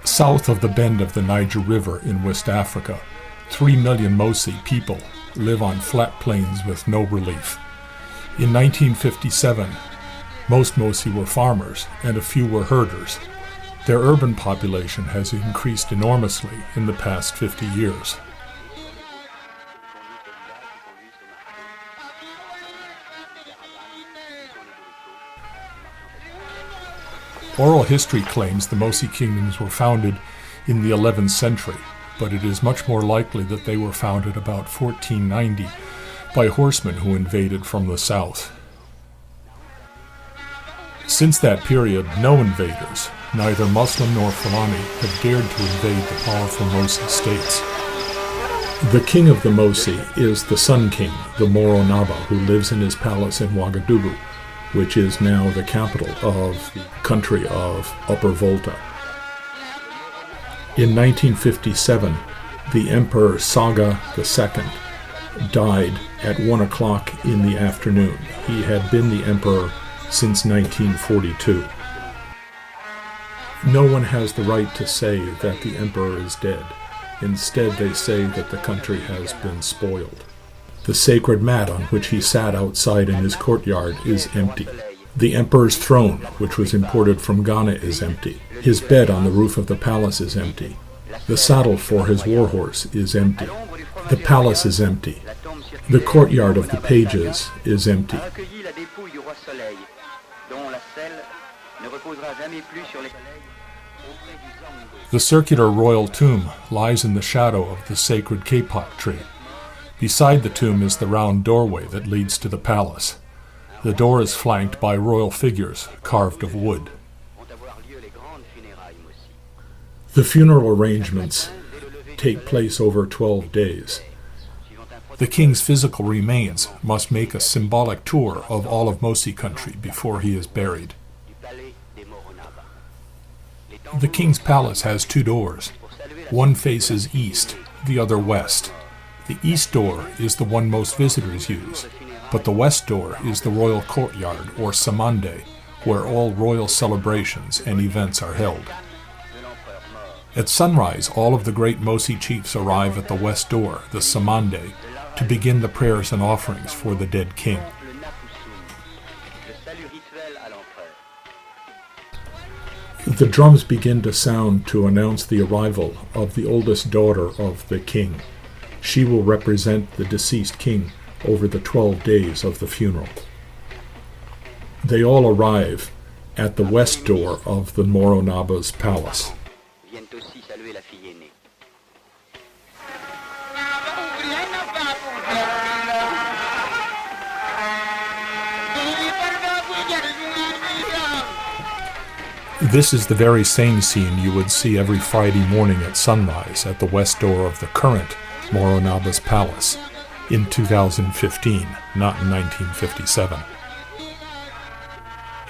South of the bend of the Niger River in West Africa, 3 million Mossi people live on flat plains with no relief. In 1957, most Mossi were farmers and a few were herders. Their urban population has increased enormously in the past 50 years. Oral history claims the Mossi kingdoms were founded in the 11th century, but it is much more likely that they were founded about 1490 by horsemen who invaded from the south. Since that period, no invaders, neither Muslim nor Fulani, have dared to invade the powerful Mossi states. The king of the Mossi is the Sun King, the Mogho Naba, who lives in his palace in Ouagadougou, which is now the capital of the country of Upper Volta. In 1957, the Emperor Sagha II died at 1 o'clock in the afternoon. He had been the emperor since 1942. No one has the right to say that the emperor is dead. Instead, they say that the country has been spoiled. The sacred mat on which he sat outside in his courtyard is empty. The emperor's throne, which was imported from Ghana, is empty. His bed on the roof of the palace is empty. The saddle for his warhorse is empty. The palace is empty. The courtyard of the pages is empty. The circular royal tomb lies in the shadow of the sacred kapok tree. Beside the tomb is the round doorway that leads to the palace. The door is flanked by royal figures carved of wood. The funeral arrangements take place over 12 days. The king's physical remains must make a symbolic tour of all of Mossi country before he is buried. The king's palace has 2 doors. One faces east, the other west. The east door is the one most visitors use, but the west door is the royal courtyard, or samande, where all royal celebrations and events are held. At sunrise, all of the great Mossi chiefs arrive at the west door, the samande, to begin the prayers and offerings for the dead king. The drums begin to sound to announce the arrival of the oldest daughter of the king. She will represent the deceased king over the 12 days of the funeral. They all arrive at the west door of the Mogho Naba's palace. This is the very same scene you would see every Friday morning at sunrise at the west door of the current Mogho Naba's palace in 2015, not in 1957.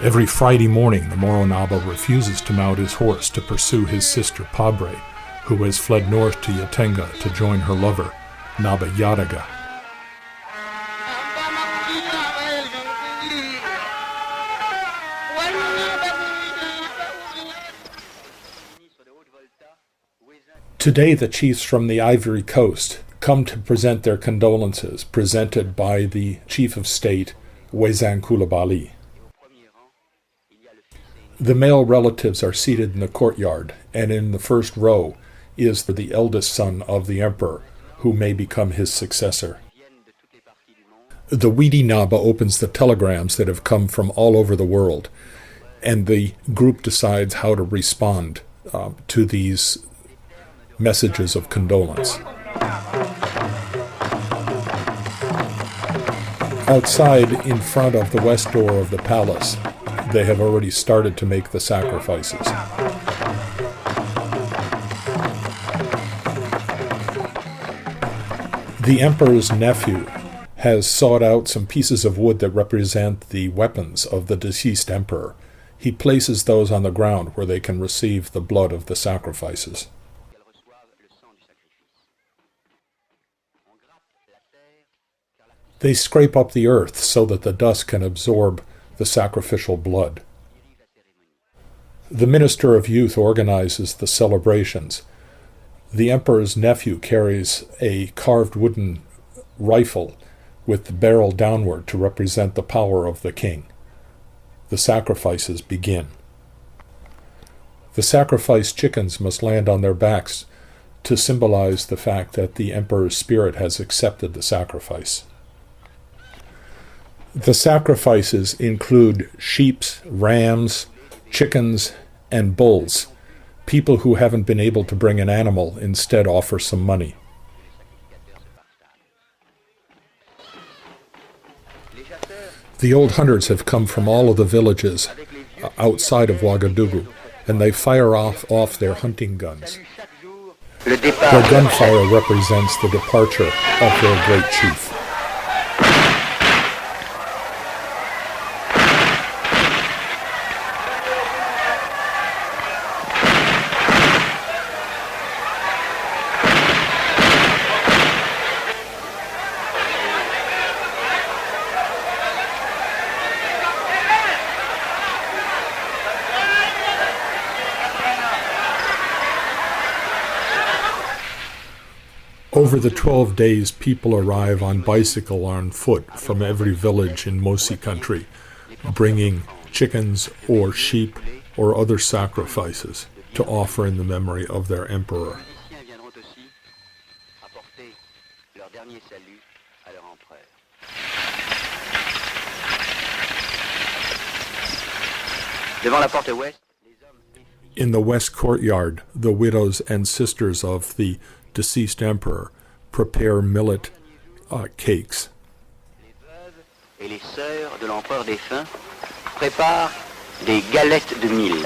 Every Friday morning, the Mogho Naba refuses to mount his horse to pursue his sister Pabre, who has fled north to Yatenga to join her lover, Naba Yadaga. Today, the chiefs from the Ivory Coast come to present their condolences, presented by the chief of state, Wezan Coulibaly. The male relatives are seated in the courtyard, and in the first row is the eldest son of the emperor, who may become his successor. The Weedy Naba opens the telegrams that have come from all over the world, and the group decides how to respond to these messages of condolence. Outside, in front of the west door of the palace, they have already started to make the sacrifices. The emperor's nephew has sought out some pieces of wood that represent the weapons of the deceased emperor. He places those on the ground where they can receive the blood of the sacrifices. They scrape up the earth so that the dust can absorb the sacrificial blood. The Minister of Youth organizes the celebrations. The emperor's nephew carries a carved wooden rifle with the barrel downward to represent the power of the king. The sacrifices begin. The sacrificed chickens must land on their backs to symbolize the fact that the emperor's spirit has accepted the sacrifice. The sacrifices include sheep, rams, chickens, and bulls. People who haven't been able to bring an animal instead offer some money. The old hunters have come from all of the villages outside of Ouagadougou, and they fire off their hunting guns. Their gunfire represents the departure of their great chief. Over the 12 days, people arrive on bicycle or on foot from every village in Mossi country, bringing chickens or sheep or other sacrifices to offer in the memory of their emperor. In the west courtyard, the widows and sisters of the deceased emperor prepare millet cakes. Et les sœurs de l'empereur défunt préparent des galettes de mil.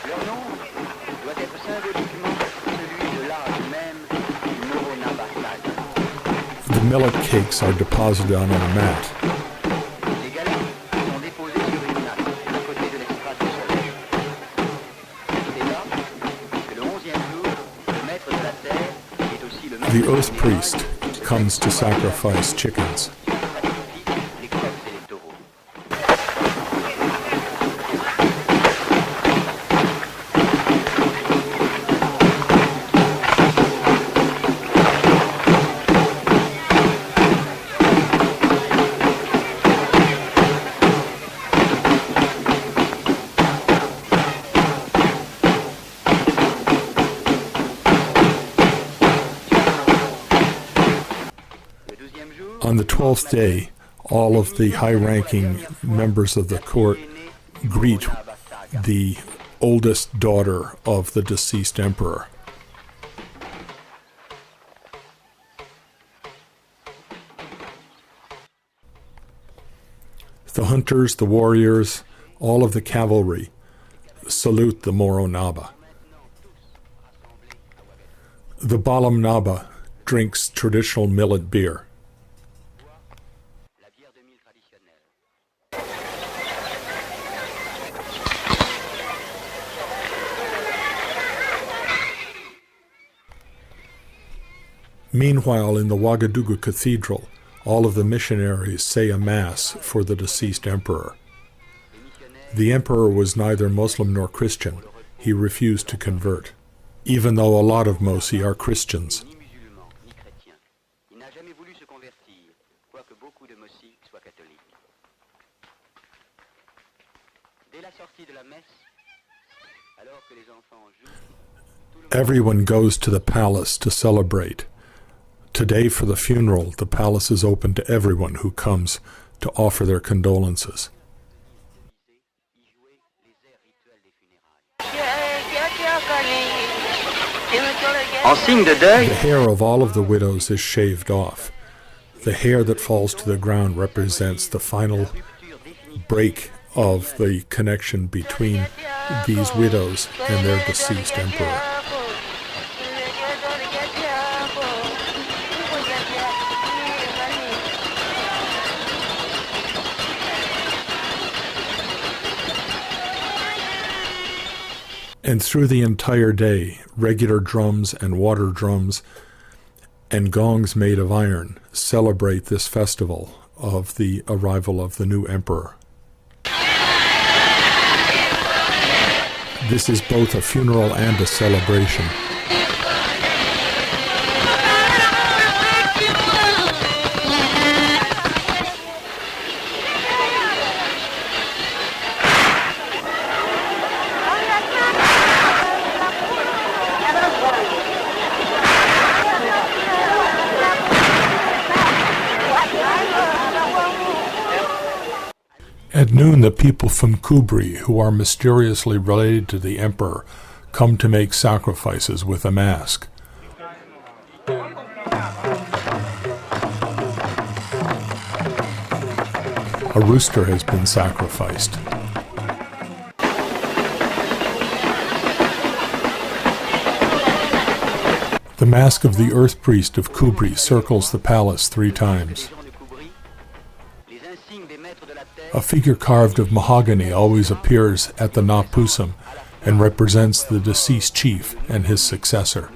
Leur nom doit être symboliquement celui de l'âge même du Mogho Naba Sagha. The millet cakes are deposited on a mat. Les galettes sont déposées sur une natte à côté de l'estrade du soleil. C'est là que le 11e jour, le maître de la terre est aussi le maître The earth priest comes to sacrifice chickens. les coqs et les taureaux. On the 12th day, all of the high-ranking members of the court greet the oldest daughter of the deceased emperor. The hunters, the warriors, all of the cavalry salute the Mogho Naba. The Balam Naba drinks traditional millet beer. Meanwhile, in the Ouagadougou Cathedral, all of the missionaries say a mass for the deceased emperor. The emperor was neither Muslim nor Christian. He refused to convert, even though a lot of Mossi are Christians. Ni musulman, ni chrétien. Il n'a jamais voulu se convertir, quoique beaucoup de Mossi soient catholiques. Dès la sortie de la messe, alors que les enfants jouent, Everyone goes to the palace to celebrate. Today, for the funeral, the palace is open to everyone who comes to offer their condolences. y jouaient les airs rituels des funérailles. En signe de deuil, The hair of all of the widows is shaved off. The hair that falls to the ground represents the final break of the connection between these widows and their deceased emperor. And through the entire day, regular drums and water drums and gongs made of iron celebrate this festival of the arrival of the new emperor. This is both a funeral and a celebration. At noon, the people from Kougri, who are mysteriously related to the emperor, come to make sacrifices with a mask. A rooster has been sacrificed. The mask of the earth priest of Kougri circles the palace 3 times. A figure carved of mahogany always appears at the Napusam and represents the deceased chief and his successor.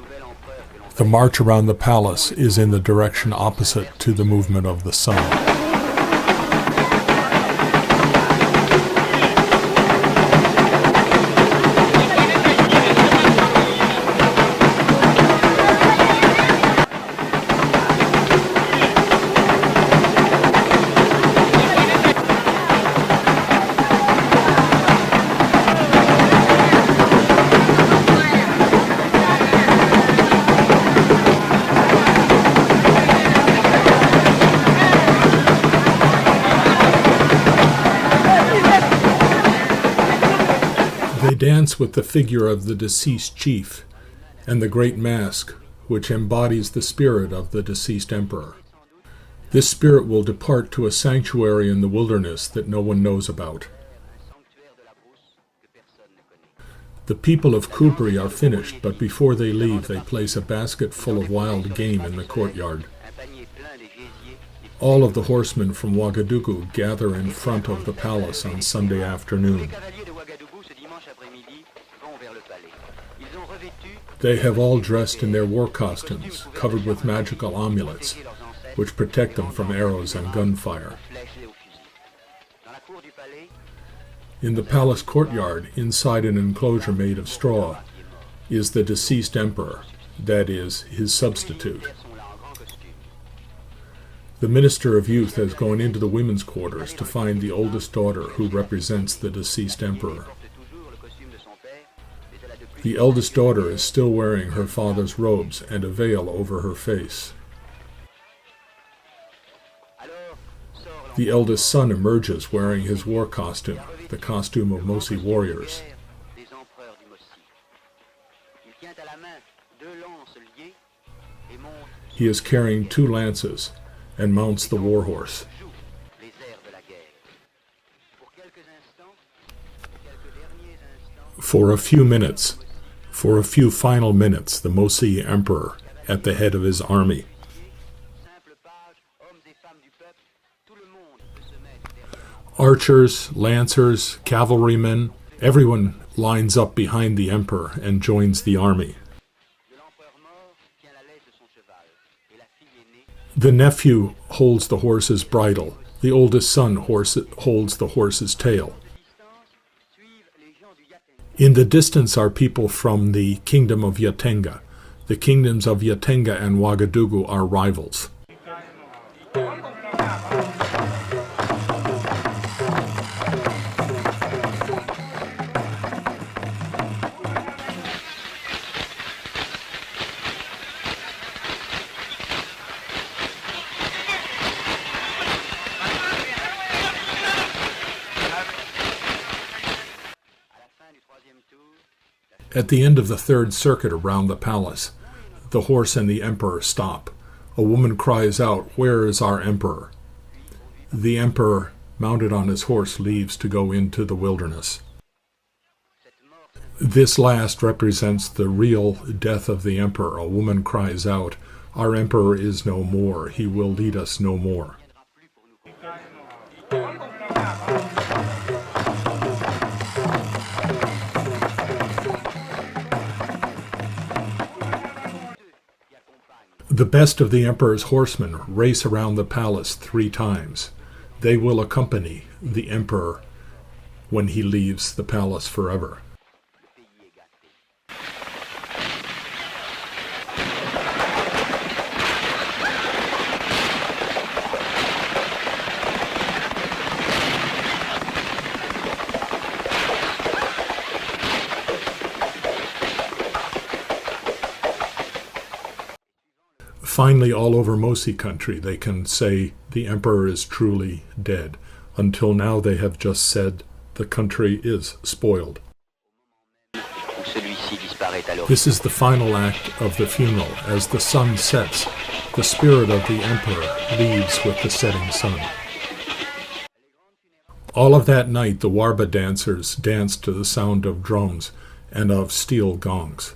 The march around the palace is in the direction opposite to the movement of the sun. They dance with the figure of the deceased chief and the great mask, which embodies the spirit of the deceased emperor. This spirit will depart to a sanctuary in the wilderness that no one knows about. The people of Kougri are finished, but before they leave, they place a basket full of wild game in the courtyard. All of the horsemen from Ouagadougou gather in front of the palace on Sunday afternoon. They have all dressed in their war costumes, covered with magical amulets, which protect them from arrows and gunfire. In the palace courtyard, inside an enclosure made of straw, is the deceased emperor, that is, his substitute. The Minister of Youth has gone into the women's quarters to find the oldest daughter who represents the deceased emperor. The eldest daughter is still wearing her father's robes and a veil over her face. The eldest son emerges wearing his war costume, the costume of Mossi warriors. He is carrying 2 lances and mounts the war horse. For a few final minutes, the Mossi emperor at the head of his army. Archers, lancers, cavalrymen, everyone lines up behind the emperor and joins the army. The nephew holds the horse's bridle. The oldest son holds the horse's tail. In the distance are people from the kingdom of Yatenga. The kingdoms of Yatenga and Ouagadougou are rivals. At the end of the third circuit around the palace, the horse and the emperor stop. A woman cries out, "Where is our emperor?" The emperor, mounted on his horse, leaves to go into the wilderness. This last represents the real death of the emperor. A woman cries out, "Our emperor is no more. He will lead us no more." The best of the emperor's horsemen race around the palace 3 times. They will accompany the emperor when he leaves the palace forever. Finally, all over Mossi country, they can say the emperor is truly dead. Until now, they have just said the country is spoiled. This is the final act of the funeral. As the sun sets, the spirit of the emperor leaves with the setting sun. All of that night, the Warba dancers danced to the sound of drums and of steel gongs.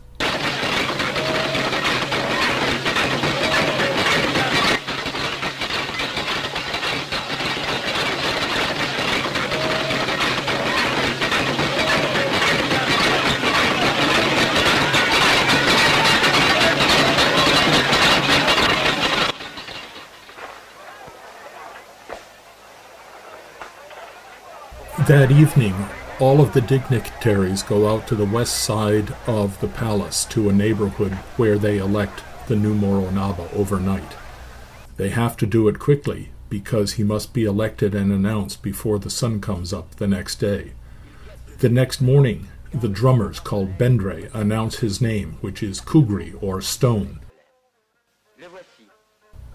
That evening, all of the dignitaries go out to the west side of the palace to a neighborhood where they elect the new Mogho Naba overnight. They have to do it quickly because he must be elected and announced before the sun comes up the next day. The next morning, the drummers, called Bendre, announce his name, which is Kougri, or stone.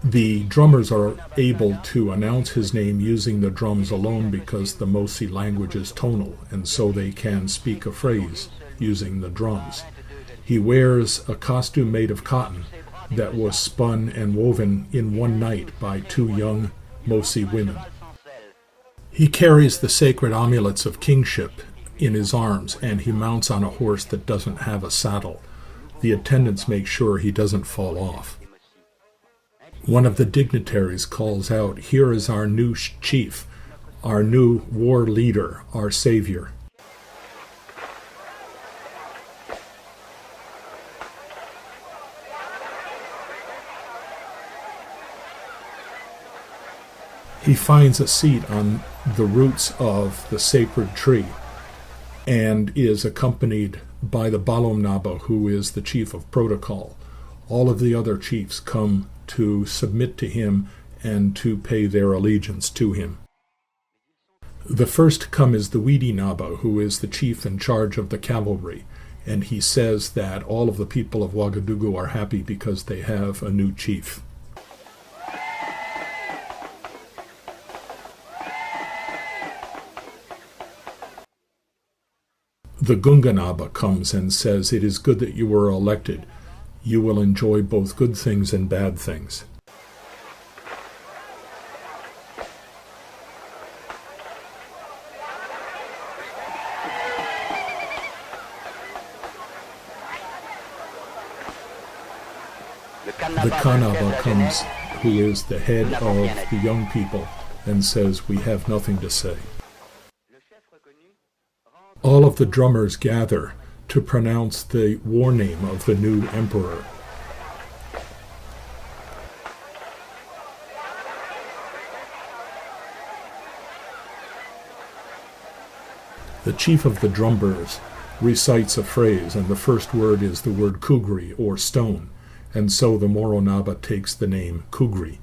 The drummers are able to announce his name using the drums alone because the Mossi language is tonal, and so they can speak a phrase using the drums. He wears a costume made of cotton that was spun and woven in one night by 2 young Mossi women. He carries the sacred amulets of kingship in his arms, and he mounts on a horse that doesn't have a saddle. The attendants make sure he doesn't fall off. One of the dignitaries calls out, "Here is our new chief, our new war leader, our savior." He finds a seat on the roots of the sacred tree and is accompanied by the Balom Naba, who is the chief of protocol. All of the other chiefs come to submit to him and to pay their allegiance to him. The first to come is the Weedy Naba, who is the chief in charge of the cavalry, and he says that all of the people of Ouagadougou are happy because they have a new chief. The Gunga Naba comes and says, "It is good that you were elected. You will enjoy both good things and bad things." The Kanaba comes, who is the head of the young people, and says, "We have nothing to say." All of the drummers gather to pronounce the war name of the new emperor. The chief of the drummers recites a phrase, and the first word is the word Kougri, or stone, and so the Mogho Naba takes the name Kougri.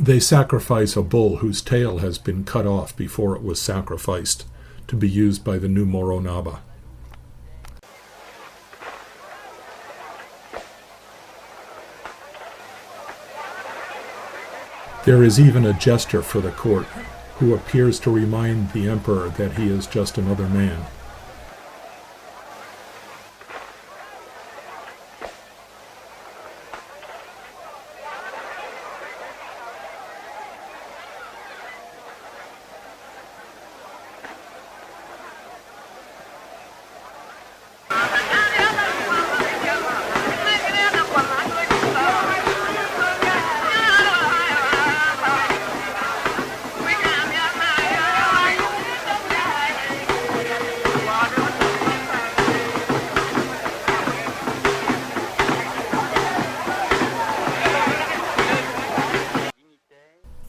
They sacrifice a bull whose tail has been cut off before it was sacrificed, to be used by the new Mogho Naba. There is even a jester for the court, who appears to remind the emperor that he is just another man.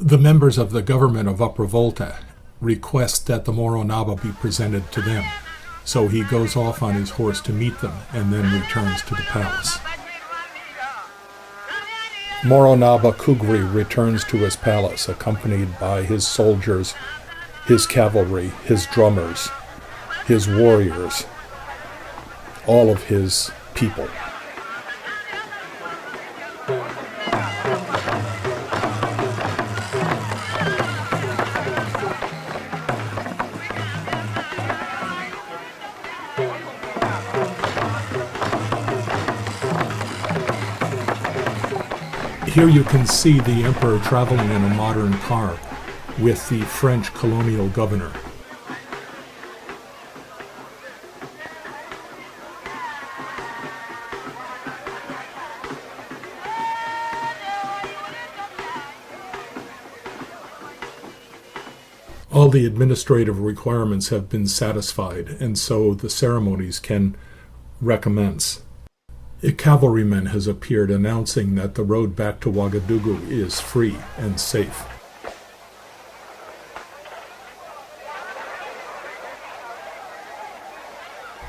The members of the government of Upper Volta request that the Mogho Naba be presented to them, so he goes off on his horse to meet them and then returns to the palace. Mogho Naba Kougri returns to his palace accompanied by his soldiers, his cavalry, his drummers, his warriors, all of his people. Here you can see the emperor traveling in a modern car with the French colonial governor. All the administrative requirements have been satisfied, and so the ceremonies can recommence. A cavalryman has appeared announcing that the road back to Ouagadougou is free and safe.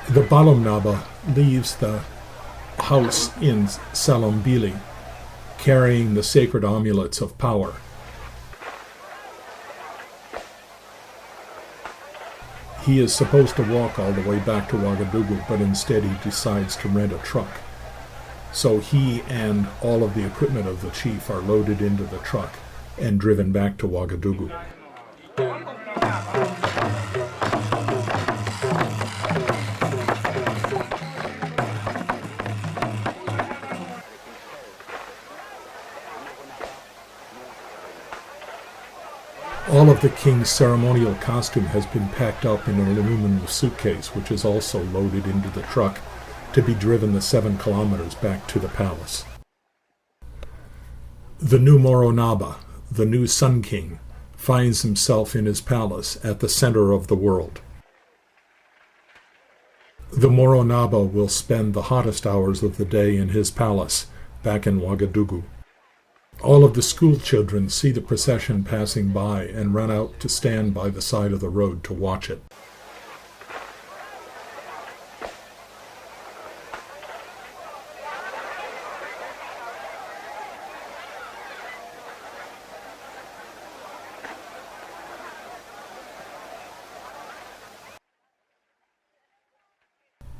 The Mogho Naba leaves the house in Salombili carrying the sacred amulets of power. He is supposed to walk all the way back to Ouagadougou, but instead he decides to rent a truck. So he and all of the equipment of the chief are loaded into the truck and driven back to Ouagadougou. All of the king's ceremonial costume has been packed up in an aluminum suitcase, which is also loaded into the truck to be driven the 7 kilometers back to the palace. The new Mogho Naba, the new Sun King, finds himself in his palace at the center of the world. The Mogho Naba will spend the hottest hours of the day in his palace back in Ouagadougou. All of the school children see the procession passing by and run out to stand by the side of the road to watch it.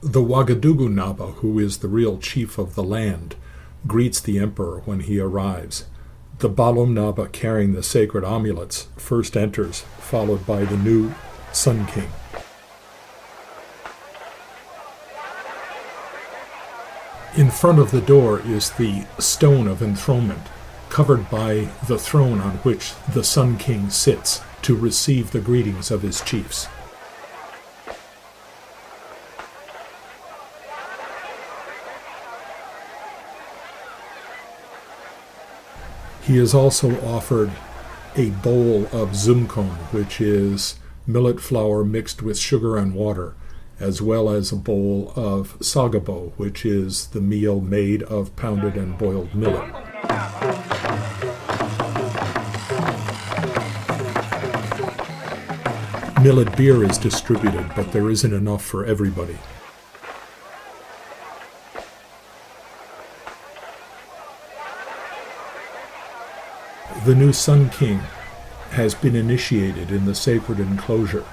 The Ouagadougou Naba, who is the real chief of the land, greets the emperor when he arrives. The Mogho Naba carrying the sacred amulets first enters, followed by the new Sun King. In front of the door is the stone of enthronement, covered by the throne on which the Sun King sits to receive the greetings of his chiefs. He is also offered a bowl of zumkon, which is millet flour mixed with sugar and water, as well as a bowl of sagabo, which is the meal made of pounded and boiled millet. Millet beer is distributed, but there isn't enough for everybody. The new Sun King has been initiated in the sacred enclosure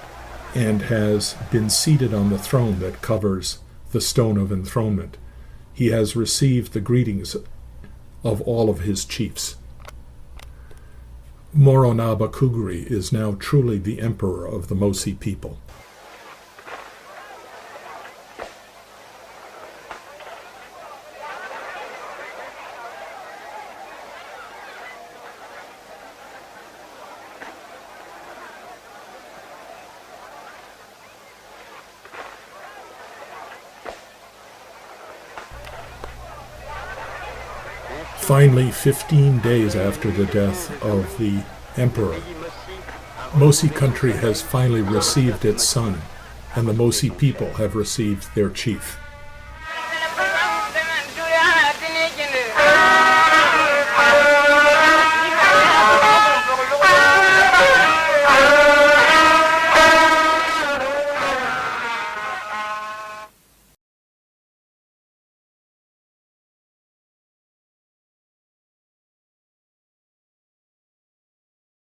and has been seated on the throne that covers the stone of enthronement. He has received the greetings of all of his chiefs. Mogho Naba Kougri is now truly the emperor of the Mossi people. Finally, 15 days after the death of the emperor, Mossi country has finally received its son, and the Mossi people have received their chief.